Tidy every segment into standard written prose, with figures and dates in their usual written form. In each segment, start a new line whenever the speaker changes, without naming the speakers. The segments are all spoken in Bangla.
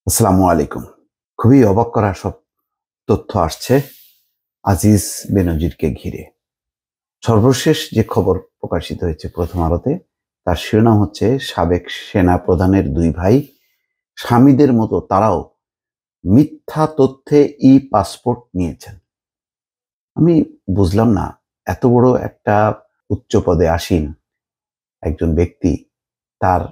আসসালামু আলাইকুম। খুবই অবাক করা সব তথ্য আসছে আজিজ বেনজিরকে ঘিরে। সর্বশেষ যে খবর প্রকাশিত হয়েছে প্রথম আলোতে, তার শিরোনাম হচ্ছে সাবেক সেনা প্রধানের দুই ভাই স্বামীদের মতো তারাও মিথ্যা তথ্যে পাসপোর্ট নিয়েছেন। আমি বুঝলাম না, এত বড় একটা উচ্চ পদে আসীন একজন ব্যক্তি, তার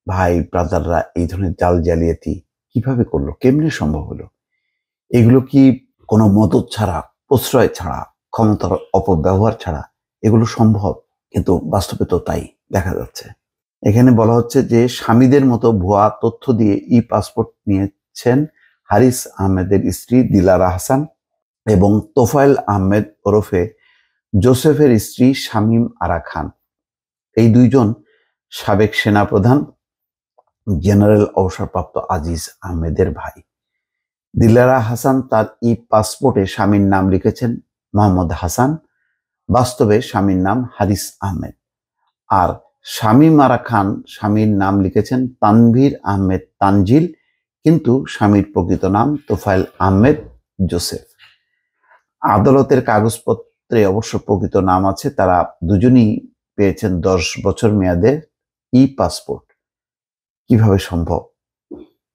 ভাই ব্রাদাররা এই ধরনের জাল জালিয়াতি কিভাবে করলো, কেমনে সম্ভব হলো? এগুলো কি কোনো মদদ ছাড়া, প্রশ্রয় ছাড়া, ক্ষমতার অপব্যবহার ছাড়া এগুলো সম্ভব? কিন্তু বাস্তবে তো তাই দেখা যাচ্ছে। এখানে বলা হচ্ছে যে স্বামীদের মতো ভুয়া তথ্য দিয়ে পাসপোর্ট নিয়েছেন হারিস আহমেদের স্ত্রী দিলারা হাসান এবং তোফায়েল আহমেদ ওরফে জোসেফের স্ত্রী শামীম আরা খান। এই দুইজন সাবেক সেনাপ্রধান জেনারেল অবসরপ্রাপ্ত আজিজ আহমেদের ভাই। দিলারা হাসান তার পাসপোর্টে স্বামীর নাম লিখেছেন মোহাম্মদ হাসান, বাস্তবে স্বামীর নাম হারিস আহমেদ। আর শামীম আরা খান স্বামীর নাম লিখেছেন তানভীর আহমেদ তানজিল, কিন্তু স্বামীর প্রকৃত নাম তোফায়েল আহমেদ জোসেফ। আদালতের কাগজপত্রে অবশ্য প্রকৃত নাম আছে। তারা দুজনই পেয়েছেন 10 বছর মেয়াদের পাসপোর্ট। কিভাবে সম্ভব?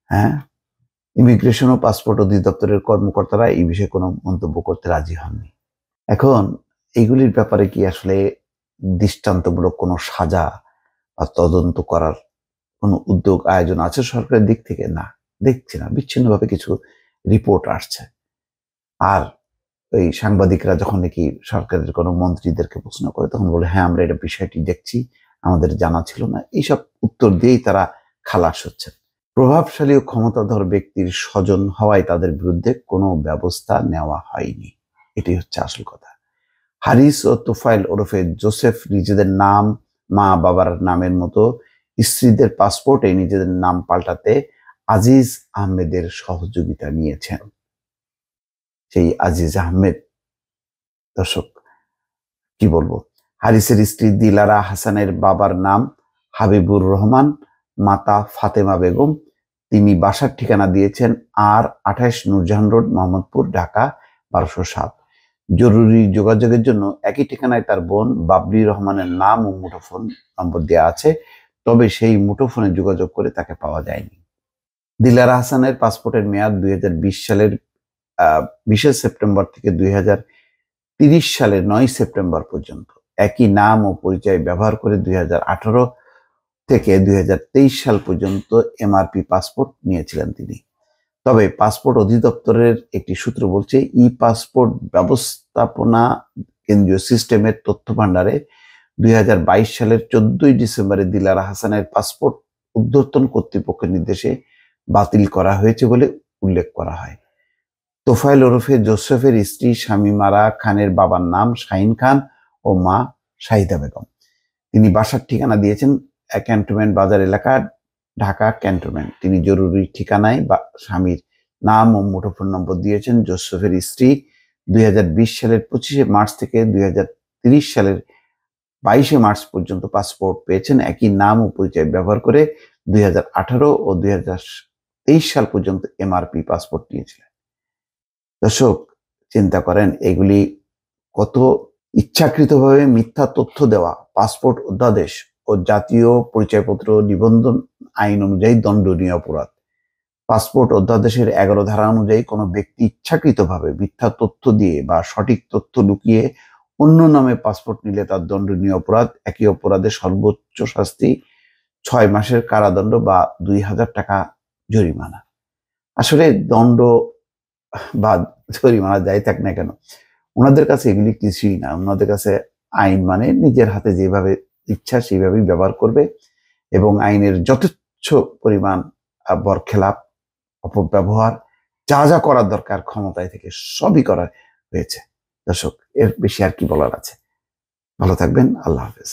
হ্যাঁ, ইমিগ্রেশন ও পাসপোর্ট অধিদপ্তরের কর্মকর্তারা এই বিষয়ে কোনো মন্তব্য করতে রাজি হননি। এখন এইগুলির ব্যাপারে কি আসলে দৃষ্টান্তমূলক কোনো সাজা বা তদন্ত করার কোনো উদ্যোগ আয়োজন আছে সরকারের দিক থেকে? না, দেখছি না। বিচ্ছিন্নভাবে কিছু রিপোর্ট আসছে। আর ওই সাংবাদিকরা যখন নাকি সরকারের কোনো মন্ত্রীদেরকে প্রশ্ন করে, তখন বলে হ্যাঁ, আমরা এটা বিষয়টি দেখছি, আমাদের জানা ছিল না। এইসব উত্তর দিয়েই তারা খালাস হচ্ছেন। প্রভাবশালী ও ক্ষমতাধর ব্যক্তির স্বজন হওয়ায় তাদের বিরুদ্ধে কোনো ব্যবস্থা নেওয়া হয়নি। এটাই হচ্ছে আসল কথা। হারিস ও তোফায়েল ওরফে জোসেফ নিজেদের নাম মা বাবার নামের মতো স্ত্রীদের পাসপোর্টে নিজেদের নাম পাল্টাতে আজিজ আহমেদের সহযোগিতা নিয়েছেন। সেই আজিজ আহমেদ, দর্শক কি বলবো, হারিসের স্ত্রী দিলারা হাসানের বাবার নাম হাবিবুর রহমান, মাতা ফাতেমা বেগম। তিনি বাসার ঠিকানা দিয়েছেন আর 28 নূরজাহান রোড, মোহাম্মদপুর, ঢাকা 1207। জরুরি যোগাযোগের জন্য একই ঠিকানায় তার বোন বাবরি রহমানের নাম ও মুঠোফোন নম্বর দেওয়া আছে, তবে সেই মুঠোফোনে যোগাযোগ করে তাকে পাওয়া যায়নি। দিলারা হাসানের পাসপোর্টের মেয়াদ 2020 সালের 20 সেপ্টেম্বর থেকে 2030 সালের 9 সেপ্টেম্বর পর্যন্ত। একই নাম ও পরিচয় ব্যবহার করে 2018 থেকে 2023 সাল পর্যন্ত এমআরপি পাসপোর্ট নিয়েছিলেন তিনি। তবে পাসপোর্ট অধিদপ্তরের একটি সূত্র বলছে, পাসপোর্ট ব্যবস্থাপনা কেন্দ্রীয় সিস্টেমের তথ্য ভান্ডারে 2022 সালের 14 ডিসেম্বরে দিলারা হাসানের পাসপোর্ট ঊর্ধ্বতন কর্তৃপক্ষের নির্দেশে বাতিল করা হয়েছে বলে উল্লেখ করা হয়। তোফায়েল ওরফে জোসেফের স্ত্রী শামীম আরা খানের বাবার নাম শাহিন খান ও মা শাহিদা বেগম। তিনি বাসার ঠিকানা দিয়েছেন ক্যান্টনমেন্ট বাজার এলাকা, ঢাকা ক্যান্টনমেন্ট। তিনি জরুরি ঠিকানায় বা স্বামীর নাম ও মুঠোফোন নম্বর দিয়েছেন। জোসেফের স্ত্রী 2020 সালের 25 মার্চ থেকে 2030 সালের 22 মার্চ পর্যন্ত পাসপোর্ট পেয়েছেন একই নাম ও পরিচয় ব্যবহার করে। 2018 ও 2023 সাল পর্যন্ত এমআরপি পাসপোর্ট নিয়েছিলেন। দর্শক চিন্তা করেন, এগুলি কত ইচ্ছাকৃতভাবে মিথ্যা তথ্য দেওয়া। পাসপোর্ট অধ্যাদেশ ও জাতীয় পরিচয়পত্র নিবন্ধন আইন অনুযায়ী দণ্ডনীয় অপরাধ। পাসপোর্ট অধ্যাদেশের 11 ধারা অনুযায়ী কোনো ব্যক্তি ইচ্ছাকৃতভাবে মিথ্যা তথ্য দিয়ে বা সঠিক তথ্য লুকিয়ে অন্য নামে পাসপোর্ট নিলে তার দণ্ডনীয় অপরাধ। একই অপরাধে সর্বোচ্চ শাস্তি 6 মাসের কারাদণ্ড বা 2000 টাকা জরিমানা। আসলে দণ্ড বা জরিমানা যাই থাক না কেন, ওনাদের কাছে এগুলি কিছুই না। ওনাদের কাছে আইন মানে নিজের হাতে যেভাবে ইচ্ছা সেইভাবেই ব্যবহার করবে এবং আইনের যথেচ্ছ পরিমাণ বরখেলাপ, অপব্যবহার, যা যা করার দরকার ক্ষমতায় থেকে সবই করা হয়েছে। দর্শক, এর বেশি আর কি বলার আছে? ভালো থাকবেন। আল্লাহ হাফেজ।